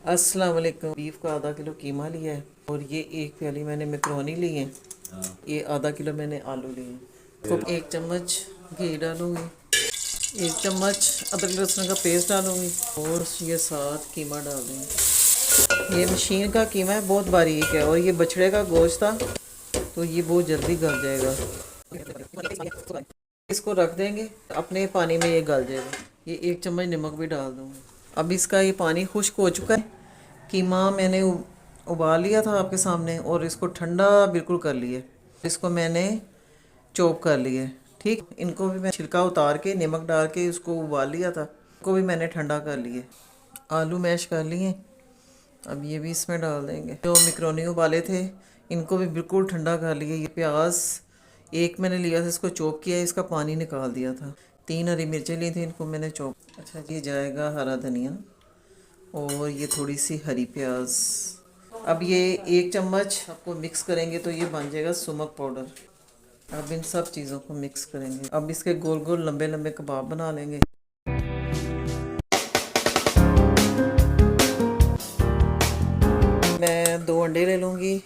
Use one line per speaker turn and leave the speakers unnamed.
अस्सलाम वालेकुम। बीफ का आधा किलो कीमा लिया है और ये एक प्याली मैंने मैक्रोनी ली है। ये आधा किलो मैंने आलू लिए हैं। तो एक चम्मच घी डालूंगी, एक चम्मच अदरक लहसुन का पेस्ट डालूंगी और ये साथ कीमा डाल दूँगी। ये मशीन का कीमा है, बहुत बारीक है और ये बछड़े का गोश्त था तो ये बहुत जल्दी गल जाएगा। इसको रख देंगे, अपने पानी में ये गल जाएगा। ये एक चम्मच नमक भी डाल दूँगी। अब इसका ये पानी खुश्क हो चुका है। कीमा मैंने उबाल लिया था आपके सामने और इसको ठंडा बिल्कुल कर लिए। इसको मैंने चॉप कर लिए। ठीक, इनको भी मैं छिलका उतार के नमक डाल के इसको उबाल लिया था, इसको भी मैंने ठंडा कर लिए। आलू मैश कर लिए, अब ये भी इसमें डाल देंगे। जो मैक्रोनी उबाले थे इनको भी बिल्कुल ठंडा कर लिए। ये प्याज एक मैंने लिया था, इसको चॉप किया, इसका पानी निकाल दिया था। 3 हरी मिर्चें ली थी, इनको मैंने चॉप। अच्छा, ये जाएगा हरा धनिया और ये थोड़ी सी हरी प्याज। अब ये एक चम्मच आपको मिक्स करेंगे तो ये बन जाएगा सुमक पाउडर। अब इन सब चीज़ों को मिक्स करेंगे। अब इसके गोल गोल लंबे लंबे कबाब बना लेंगे। मैं 2 अंडे ले लूँगी,